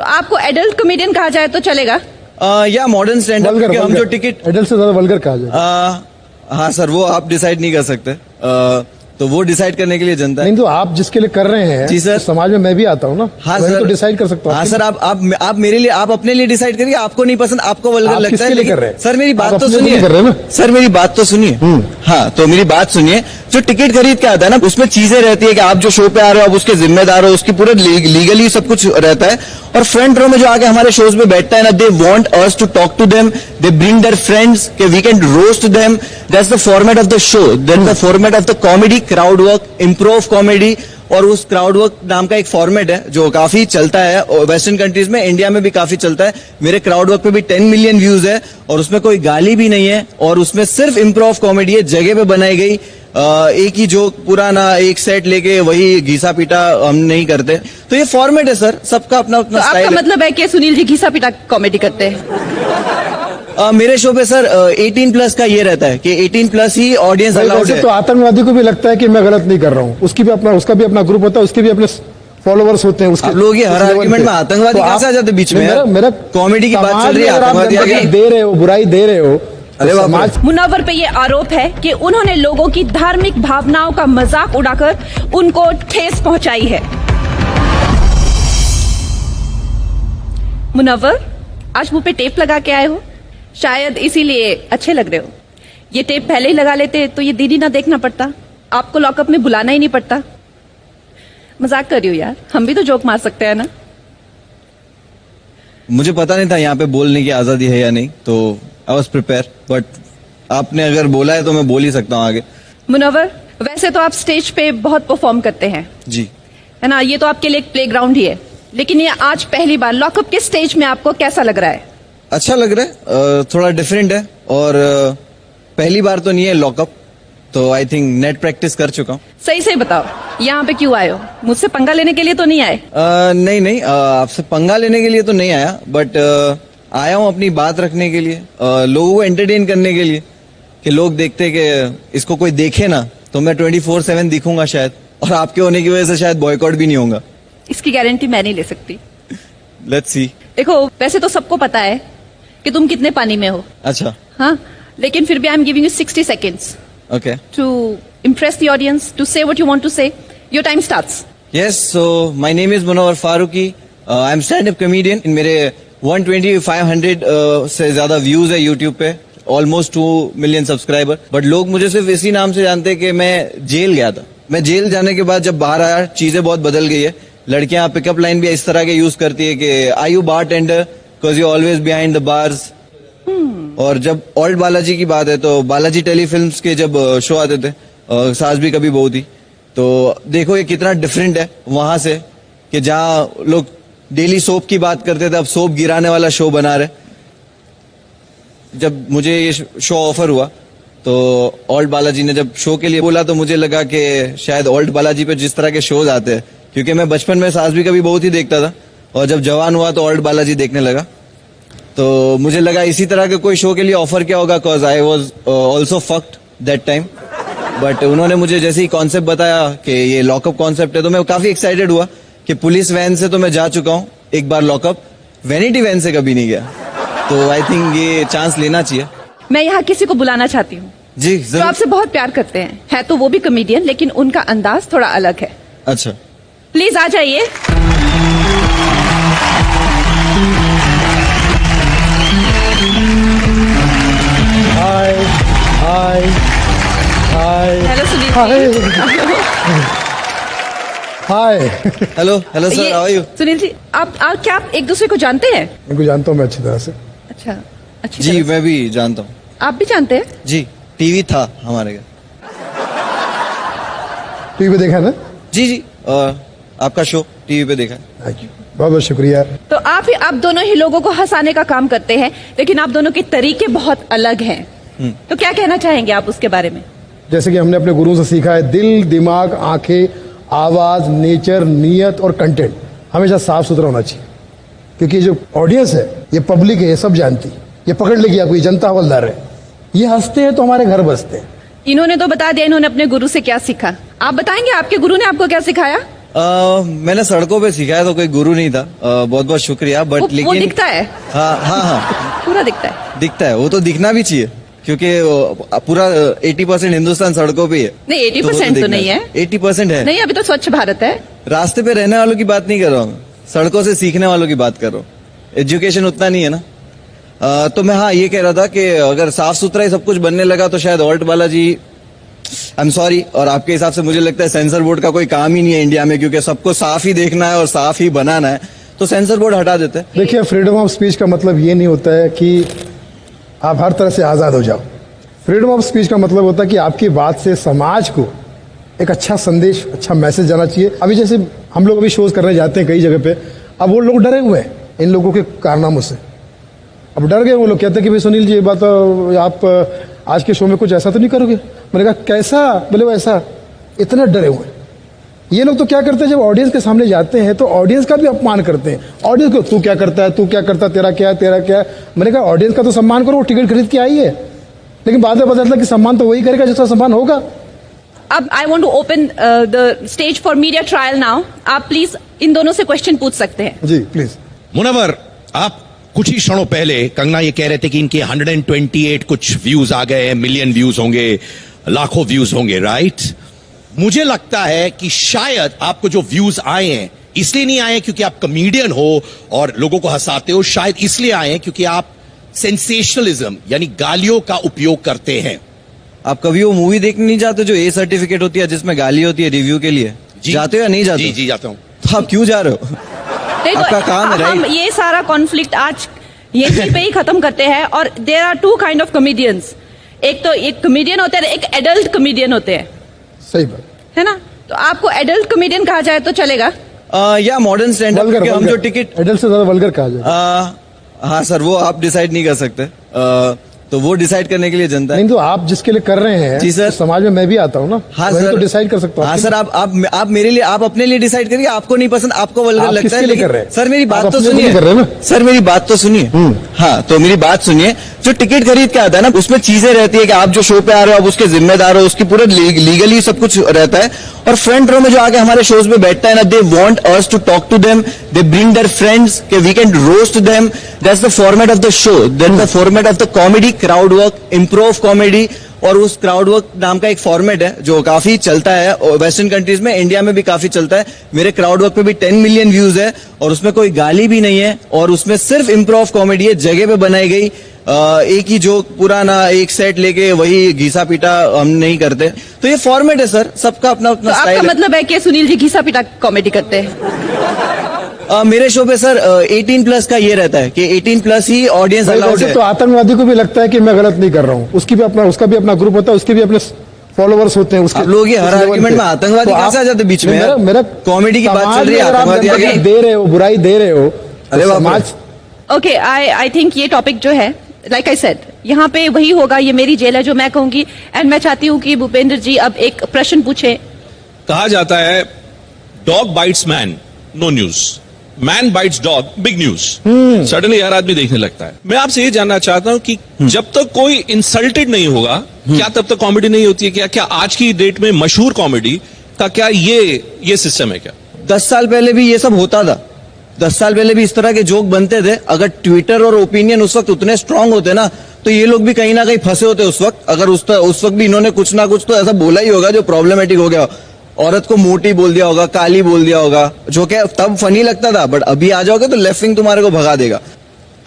तो आपको adult comedian कहा जाए तो चलेगा? या मॉडर्न स्टैंड अप, क्योंकि हम जो टिकट एडल्ट से ज्यादा वल्गर कहा जाए। हाँ सर, वो आप डिसाइड नहीं कर सकते, तो वो डिसाइड करने के लिए जनता है। नहीं तो आप जिसके लिए कर रहे हैं, जी सर, तो समाज में मैं भी आता हूँ ना। हाँ मैं सर, तो डिसाइड कर सकता हूँ। हाँ सर, आप मेरे लिए, आप अपने लिए डिसाइड करिए। आपको नहीं पसंद, आपको वल्गर लगता है, लेकिन सर मेरी बात तो सुनिए, सर मेरी बात तो सुनिए। हाँ, तो मेरी बात सुनिए। जो टिकट खरीद के आता है ना, उसमें चीजें रहती है कि आप जो शो पे आ रहे हो आप उसके जिम्मेदार हो, उसकी पूरे लीगली सब कुछ रहता है। और फ्रंट रो में जो आके हमारे शोज में बैठता है ना, they want us to talk to them, they bring their friends के we can roast them. That's the format of the show, that's the format of the comedy, crowd work, improv comedy. और उस crowd work नाम का एक format है जो काफी चलता है वेस्टर्न कंट्रीज में, इंडिया में भी काफी चलता है। मेरे क्राउड वर्क पे भी 10 मिलियन व्यूज है और उसमें कोई गाली भी नहीं है और उसमें सिर्फ इम्प्रोव कॉमेडी है, जगह पे बनाई गई। एक ही जोक पुराना एक सेट लेके वही घिसा पीटा हम नहीं करते। तो ये फॉर्मेट है सर, सबका अपना अपना तो स्टाइल आपका है। मतलब है कि सुनील जी घिसा पीटा कॉमेडी करते हैं? मेरे शो पे सर 18+ का ये रहता है कि 18+ ही ऑडियंस अलाउड है। तो आतंकवादी को भी लगता है कि मैं गलत नहीं कर रहा हूँ, उसका भी अपना ग्रुप होता है, उसके भी अपने फॉलोवर्स होते हैं। उसके आप लोग ये हर आर्गुमेंट में आतंकवादी कहाँ से आ जाते बीच में? मेरा कॉमेडी की बात चल रही है, आतंकवादी आ गई। दे रहे हो, बुराई दे रहे हो। अरे समाज मुनव्वर पे ये आरोप है कि उन्होंने लोगों की धार्मिक भावनाओं का मजाक उड़ाकर उनको ठेस पहुंचाई है। मुनव्वर, आज मुंह पे टेप लगा के आए हो, शायद इसीलिए अच्छे लग रहे हो। ये टेप पहले ही लगा लेते तो ये दीदी ना देखना पड़ता, आपको लॉकअप में बुलाना ही नहीं पड़ता। मजाक कर रही हो यार, हम भी तो जोक मार सकते हैं ना। मुझे पता नहीं था यहाँ पे बोलने की आजादी है या नहीं, तो आई वॉज प्रिपेयर, बट आपने अगर बोला है तो मैं बोल ही सकता हूँ आगे। मुनव्वर, वैसे तो आप स्टेज पे बहुत परफॉर्म करते हैं, जी है ना, ये तो आपके लिए एक प्लेग्राउंड ही है, लेकिन ये आज पहली बार लॉकअप के स्टेज में आपको कैसा लग रहा है? अच्छा लग रहा है, थोड़ा डिफरेंट है और पहली बार तो नहीं है लॉकअप, तो आई थिंक नेट प्रैक्टिस कर चुका हूँ। सही से बताओ, यहाँ पे क्यों आए हो? मुझसे पंगा लेने के लिए तो नहीं आए? नहीं, आपसे पंगा लेने के लिए तो नहीं आया, बट आया हूँ अपनी बात रखने के लिए, लोगों को एंटरटेन करने के लिए, कि लोग देखते कि इसको कोई देखे ना तो मैं 24/7 दिखूंगा शायद, और आपके होने की वजह से शायद बॉयकॉट भी नहीं होगा। इसकी गारंटी मैं नहीं ले सकती। Let's see. देखो, वैसे तो सबको पता है कि तुम कितने पानी में हो, अच्छा, हाँ, लेकिन फिर भी I am giving you 60 seconds okay, to impress the audience, to say what you want to say. Your time starts. Yes, so my name is Munawwar Faruqi. I'm stand-up comedian. मेरे 120-500 से ज्यादा व्यूज है YouTube पे, almost 2 million subscriber. But लोग मुझे सिर्फ इसी नाम से जानते हैं कि मैं जेल गया था। मैं जेल जाने के बाद जब बाहर आया, चीजें बहुत बदल गई है। लड़कियां पिकअप लाइन भी इस तरह के यूज करती है कि are you bartender because you always behind the bars. और जब ओल्ड बालाजी की बात है तो बालाजी टेलीफिल्म्स के जब शो आते थे, सास भी कभी बहू थी, तो देखो ये कितना डिफरेंट है वहां से, कि जहां लोग डेली सोप की बात करते थे अब सोप गिराने वाला शो बना रहे। जब मुझे ये शो ऑफर हुआ तो ओल्ड बालाजी ने जब शो के लिए बोला तो मुझे लगा कि शायद ओल्ड बालाजी पे जिस तरह के शोज आते हैं, क्योंकि मैं बचपन में सास भी कभी बहुत ही देखता था और जब जवान हुआ तो ओल्ड बालाजी देखने लगा, तो मुझे लगा इसी तरह के कोई शो के लिए ऑफर क्या होगा, cause I was also fucked that time. But उन्होंने मुझे जैसे ही कॉन्सेप्ट बताया कि ये लॉकअप कॉन्सेप्ट है तो मैं काफी एक्साइटेड हुआ कि पुलिस वैन से तो मैं जा चुका हूँ एक बार लॉकअप, वैनिटी वैन से कभी नहीं गया, तो आई थिंक ये चांस लेना चाहिए। मैं यहाँ किसी को बुलाना चाहती हूँ जी जो आपसे बहुत प्यार करते हैं, है तो वो भी कॉमेडियन, लेकिन उनका अंदाज थोड़ा अलग है। अच्छा, प्लीज आ जाइए। Hi hi hi hello Sunil hi ji. Hi. Hello hello sir, how are you? Sunil ji, आप क्या आप एक दूसरे को जानते हैं? इनको जानता हूँ मैं अच्छी तरह से। अच्छा, अच्छी जी तरह से। मैं भी जानता हूँ। आप भी जानते हैं? जी, टीवी था हमारे घर। टीवी पे देखा ना? जी, आपका शो टीवी पे देखा। थैंक यू, बहुत बहुत शुक्रिया। तो आप दोनों ही लोगों को हंसाने का काम करते हैं, लेकिन आप दोनों के तरीके बहुत अलग हैं। तो क्या कहना चाहेंगे आप उसके बारे में? जैसे कि हमने अपने गुरु से सीखा है, दिल, दिमाग, आंखें, आवाज, नेचर, नियत और कंटेंट हमेशा साफ सुथरा होना चाहिए, क्योंकि जो ऑडियंस है, ये पब्लिक है, ये सब जानती है, ये पकड़ लेगी आपको, ये जनता हवलदार है, ये हंसते हैं तो हमारे घर बसते हैं। इन्होंने तो बता दिया इन्होंने अपने गुरु से क्या सीखा। आप बताएंगे आपके गुरु ने आपको क्या सिखाया? मैंने सड़कों पे सीखा है, तो कोई गुरु नहीं था। बहुत बहुत शुक्रिया। बट वो लेकिन दिखता है, हाँ पूरा दिखता है। दिखता है, वो तो दिखना भी चाहिए, क्योंकि पूरा 80% हिंदुस्तान सड़कों पे ही है। नहीं, 80% तो नहीं है। 80% है। नहीं, अभी तो स्वच्छ भारत है। रास्ते पे रहने वालों की बात नहीं कर रहा हूँ, सड़कों से सीखने वालों की बात कर रहा हूँ। एजुकेशन उतना नहीं है ना। तो मैं हाँ ये कह रहा था कि अगर साफ सुथरा ही सब कुछ बनने लगा तो शायद alt Balaji, I am sorry, और आपके हिसाब से मुझे लगता है सेंसर बोर्ड का कोई काम ही नहीं है इंडिया में, क्योंकि सबको साफ ही देखना है और साफ ही बनाना है, तो सेंसर बोर्ड हटा देते हैं। देखिए, फ्रीडम ऑफ स्पीच का मतलब ये नहीं होता है कि आप हर तरह से आज़ाद हो जाओ। फ्रीडम ऑफ स्पीच का मतलब होता है कि आपकी बात से समाज को एक अच्छा संदेश, अच्छा मैसेज जाना चाहिए। अभी जैसे हम लोग अभी शोज करने जाते हैं कई जगह पे, अब वो लोग डरे हुए हैं इन लोगों के कारनामों से। अब डर गए वो लोग, कहते हैं कि भाई सुनील जी, ये बात आप आज के शो में कुछ ऐसा तो नहीं करोगे। मैंने कहा कैसा? बोले वो ऐसा। इतना डरे हुए हैं ये लोग। तो क्या करते हैं, जब ऑडियंस के सामने जाते हैं तो ऑडियंस का भी अपमान करते हैं। ऑडियंस को तू क्या करता है, तू क्या करता है, तेरा क्या है, तेरा क्या है। मैंने कहा ऑडियंस का तो सम्मान करो, वो टिकट खरीद के आई है, लेकिन बाद में पता चला कि सम्मान तो वही करेगा जिसका सम्मान होगा। अब I want to open the stage for media trial now. आप प्लीज इन दोनों से क्वेश्चन पूछ सकते हैं। जी प्लीज। मुनव्वर, आप कुछ ही क्षणों पहले कंगना ये कह रहे थे कि इनके 128 कुछ व्यूज आ गए हैं, मिलियन व्यूज होंगे, लाखों व्यूज होंगे, राइट? मुझे लगता है कि शायद आपको जो व्यूज आए हैं इसलिए नहीं आए क्योंकि आप कॉमेडियन हो और लोगों को हंसाते हो, शायद इसलिए आए हैं क्योंकि आप सेंसेशनलिज्म यानी गालियों का उपयोग करते हैं। आप कभी वो मूवी देखने नहीं जाते जो ए सर्टिफिकेट होती है, जिसमें गाली होती है रिव्यू के लिए? जाते हो या नहीं जाते? जी जाता हूं। तो आप क्यों जा रहे हो? नहीं, आपका काम है, हम राइट? ये सारा कॉन्फ्लिक्ट आज यहीं पे ही खत्म करते हैं। और there are two kind of comedians. एक तो एक कॉमेडियन होते हैं, एक एडल्ट कॉमेडियन होते हैं, सही बात है ना? तो आपको एडल्ट कॉमेडियन कहा जाए तो चलेगा? या मॉडर्न स्टैंड अप, वल्गर, हम जो टिकट एडल्ट से ज्यादा वल्गर कहा जाए। हाँ सर, वो आप डिसाइड नहीं कर सकते। तो वो डिसाइड करने के लिए जनता है। नहीं तो आप जिसके लिए कर रहे हैं, जी सर, तो समाज में मैं भी आता हूँ ना। हाँ मैं सर, तो डिसाइड कर सकता हूँ। हाँ सर, आप मेरे लिए, आप अपने लिए डिसाइड करिए। आपको नहीं पसंद, आपको वल्गर आप लगता किसके है, लिए लेकिन कर रहे हैं? सर मेरी बात आप तो अपने लिए सुनिए। कर रहे हैं ना? सर मेरी बात तो सुनिए। हाँ, तो मेरी बात सुनिए। जो टिकट खरीद के आता है ना, उसमें चीजें रहती है कि आप जो शो पे आ रहे हो आप उसके जिम्मेदार हो, उसकी पूरे लीगली सब कुछ रहता है। और फ्रंट रो में जो आके हमारे शोज में बैठता है ना, they want us to talk to them, they bring their friends कि we can roast them. That's the format of the show, that's the format of the comedy, crowd work, improv comedy. और उस crowd work नाम का एक format है जो काफी चलता है वेस्टर्न कंट्रीज में, इंडिया में भी काफी चलता है। मेरे क्राउड वर्क पे भी 10 मिलियन व्यूज है और उसमें कोई गाली भी नहीं है और उसमें सिर्फ इम्प्रोव कॉमेडी है, जगह पे बनाई गई। एक ही जोक पुराना एक सेट लेके वही घिसा पीटा हम नहीं करते। तो ये फॉर्मेट है सर, सबका अपना अपना तो स्टाइल आपका है। मतलब है कि सुनील जी घिसा पिटा कॉमेडी करते हैं? मेरे शो पे सर 18 प्लस का ये रहता है कि 18 प्लस ही ऑडियंस भाई, अलाउड वैसे है। तो आतंकवादी को भी लगता है कि मैं गलत नहीं कर रहा हूँ, उसका भी अपना ग्रुप होता है, उसके भी अपने फॉलोवर्स होते हैं। उसके आप लोग ये हर उस लेवल आर्गुमेंट पे। में आतंकवादी तो कैसे आप- आ जाते बीच में? मेरा मेरा कॉमेडी की बात समाज चल रही है, में अगर आप आतंकवादी आ गंदगी गए। दे रहे हो, बुराई दे रहे हो, अरे तो बाप रे। समाज ओके, आई थिंक ये टॉपिक जो है, लाइक आई सेड, यहाँ पे वही होगा, ये मेरी जेल है जो मैं कहूंगी। एंड मैं चाहती हूँ कि भूपेंद्र जी अब एक प्रश्न पूछे। कहा जाता है dog bites man, no news, man bites dog, big news. Suddenly हर आदमी देखने लगता है। मैं आपसे ये जानना चाहता हूं कि जब तक कोई इंसल्टेड नहीं होगा, क्या तब तक कॉमेडी नहीं होती है? क्या आज की डेट में मशहूर कॉमेडी का क्या ये सिस्टम है क्या? 10 साल पहले भी ये सब होता था। 10 साल पहले भी इस तरह के जोक बनते थे। अगर ट्विटर और ओपिनियन उस वक्त उतने स्ट्रांग होते ना, तो ये लोग भी कहीं ना कहीं फंसे होते उस वक्त। अगर उस वक्त भी इन्होंने कुछ ना कुछ तो ऐसा बोला ही होगा जो प्रॉब्लमेटिक हो गया। औरत को मोटी बोल दिया होगा, काली बोल दिया होगा, जो कि तब फनी लगता था, बट अभी आ जाओगे तो लेफ्ट विंग तुम्हारे को भगा देगा।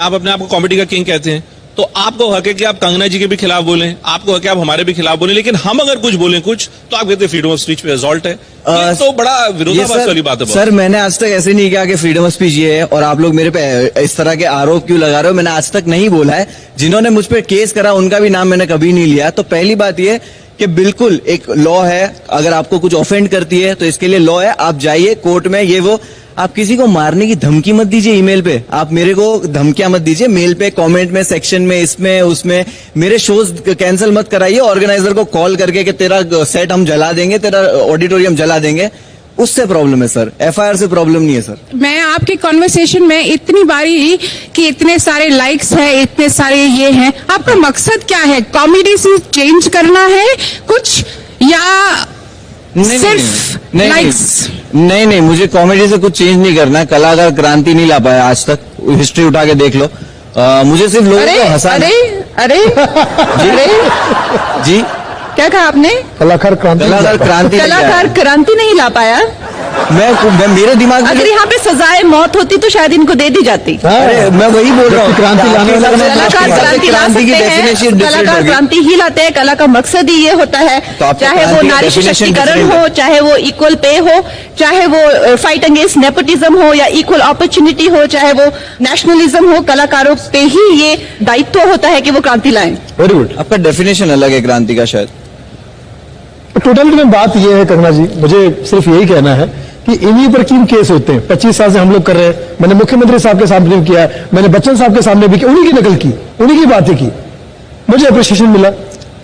आप अपने आप को कॉमेडी का किंग कहते हैं, तो आपको हक है कि आप कंगना जी के भी खिलाफ बोलें, आपको हक है आप हमारे भी खिलाफ बोलें, लेकिन हम अगर कुछ बोलें कुछ तो आप कहते हैं फ्रीडम ऑफ स्पीच पे असॉल्ट है। ये तो बड़ा विरोधाभास वाली बात है। सर मैंने आज तक ऐसे नहीं कहा कि फ्रीडम ऑफ स्पीच ये है और आप लोग मेरे पे इस तरह के आरोप क्यों लगा रहे हो। मैंने आज तक नहीं बोला है। जिन्होंने मुझ पे केस करा उनका भी नाम मैंने कभी नहीं लिया। तो पहली बात ये कि बिल्कुल एक लॉ है, अगर आपको कुछ ऑफेंड करती है तो इसके लिए लॉ है, आप जाइए कोर्ट में, ये वो। आप किसी को मारने की धमकी मत दीजिए ईमेल पे, आप मेरे को धमकियां मत दीजिए मेल पे, कमेंट में, सेक्शन में, इसमें उसमें। मेरे शोज कैंसिल मत कराइए ऑर्गेनाइजर को कॉल करके कि तेरा सेट हम जला देंगे, तेरा ऑडिटोरियम जला देंगे। उससे प्रॉब्लम है सर, एफआईआर से प्रॉब्लम नहीं है सर। मैं आपके कॉन्वर्सेशन में इतनी बारी कि इतने सारे लाइक्स है, इतने सारे ये हैं, आपका मकसद क्या है? कॉमेडी से चेंज करना है कुछ या सिर्फ लाइक्स? नहीं नहीं, मुझे कॉमेडी से कुछ चेंज नहीं करना है। कलाकार क्रांति नहीं ला पाया आज तक, हिस्ट्री उठा के देख लो। मुझे सिर्फ लोगों अरे को हंसाना। अरे अरे जी, क्या कहा आपने? कलाकार क्रांति कलाकार क्रांति नहीं ला पाया। मैं मेरे दिमाग में अगर यहाँ पे सजाए मौत होती तो शायद इनको दे दी जाती। अरे मैं वही बोल रहा हूँ, क्रांति लाने वाला कलाकार क्रांति ला क्रांति की सकते हैं, डेफिनेशन कलाकार क्रांति ही लाते हैं। कला का मकसद ही ये होता है, तो आपको चाहे वो क्रांति की नारी definition सशक्तिकरण different हो, चाहे वो इक्वल पे हो, चाहे वो फाइट अगेंस्ट नेपोटिज्म हो या इक्वल अपॉर्चुनिटी हो, चाहे वो नेशनलिज्म हो, कलाकारों पे ही ये दायित्व होता है कि वो क्रांति लाएं। Very good. आपका डेफिनेशन अलग है क्रांति का शायद। टोटलिटी में बात यह है कंगना जी, मुझे सिर्फ यही कहना है कि इन्हीं पर क्यों केस होते हैं। 25 साल से हम लोग कर रहे हैं। मैंने मुख्यमंत्री साहब के सामने भी किया है, मैंने बच्चन साहब के सामने भी किया, उन्हीं की नकल की, उन्हीं की बातें की, मुझे अप्रिशिएशन मिला,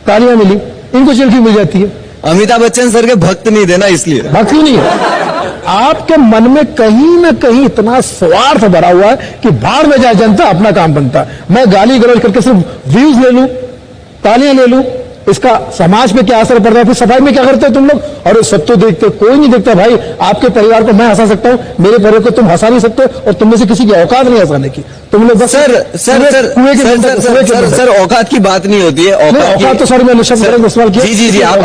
तालियां मिली, इनको जेल क्यों मिल जाती है? अमिताभ बच्चन सर के भक्त नहीं थे ना, इसलिए। बात क्यों नहीं है? आपके मन में कहीं ना कहीं इतना स्वार्थ भरा हुआ है कि बाहर में जाए जनता, अपना काम बनता है। मैं गाली गलौज करके सिर्फ व्यूज ले लूं, तालियां ले लूं, इसका समाज पे क्या असर पड़ रहा है? फिर सफाई में क्या करते हो तुम लोग? और सब तो देखते, कोई नहीं देखता भाई। आपके परिवार को मैं हंसा सकता हूं, मेरे परिवार को तुम हंसा नहीं सकते, और तुम में से किसी की औकात नहीं हंसाने की। तुम लोग बस सर औकात की बात नहीं होती है। औकात तो सॉरी मैंने शब्द इस्तेमाल किया। जी आप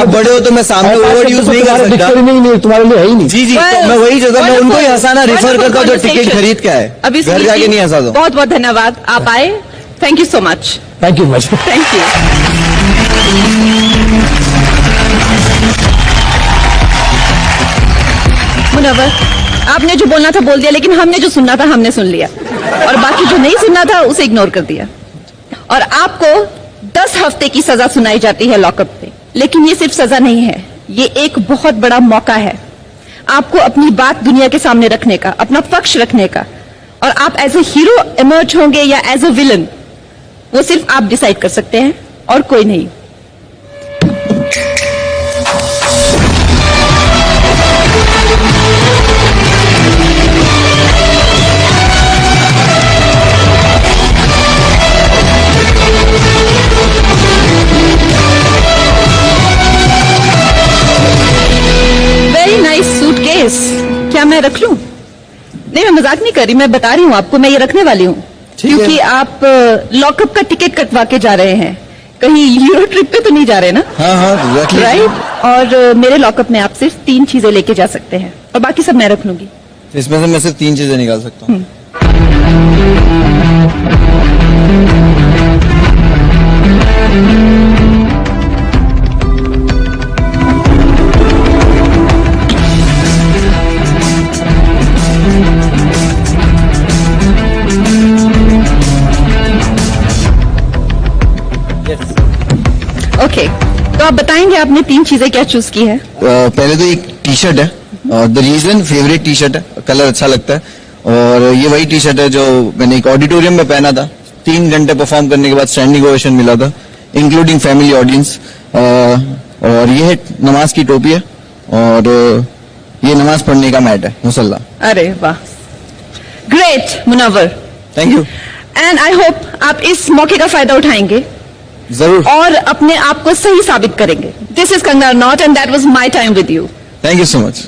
बड़े हो तो मैं सामने वर्ड यूज नहीं कर सकता। नहीं, तुम्हारे लिए है ही नहीं। जी तो मैं वही चाहता हूँ, मैं उनको ही हंसाना रेफर करता हूँ जो टिकट खरीद के आए, अभी घर जाके नहीं हंसा दो। बहुत बहुत धन्यवाद, आप आए। Thank you so much. Thank you much. Thank you. Munawar, आपने जो बोलना था बोल दिया, लेकिन हमने जो सुनना था हमने सुन लिया, और बाकी जो नहीं सुनना था उसे इग्नोर कर दिया। और आपको 10 हफ्ते की सजा सुनाई जाती है लॉकअप पे, लेकिन ये सिर्फ सजा नहीं है, ये एक बहुत बड़ा मौका है आपको अपनी बात दुनिया के सामने रखने का, अपना पक्ष रखने का। और आप एज ए हीरो इमर्ज होंगे या एज ए विलन, वो सिर्फ आप डिसाइड कर सकते हैं और कोई नहीं। वेरी नाइस सूटकेस, क्या मैं रख लूं? नहीं, मैं मजाक नहीं कर रही, मैं बता रही हूँ आपको, मैं ये रखने वाली हूँ क्योंकि आप लॉकअप का टिकट कटवा के जा रहे हैं, कहीं यूरो ट्रिप पे तो नहीं जा रहे ना? हाँ राइट। और मेरे लॉकअप में आप सिर्फ 3 चीजें लेके जा सकते हैं और बाकी सब मैं रख लूंगी। इसमें से मैं सिर्फ 3 चीजें निकाल सकता हूँ। ओके, तो आप बताएंगे आपने 3 चीजें क्या चूज की है? पहले तो एक टी शर्ट है, और the reason favourite T shirt है, कलर अच्छा लगता है, और ये वही टी शर्ट है जो मैंने एक ऑडिटोरियम में पहना था। 3 घंटे परफॉर्म करने के बाद स्टैंडिंग ओवेशन मिला था, इंक्लूडिंग फैमिली ऑडियंस। और ये है नमाज की टोपी है, और ये नमाज पढ़ने का मैट है, मुसल्ला। अरे वाह, great Munawar, thank you. And I hope आप इस मौके का फायदा उठाएंगे जरूर, और अपने आप को सही साबित करेंगे। This is Kangana Ranaut and that was my time with you. Thank you so much.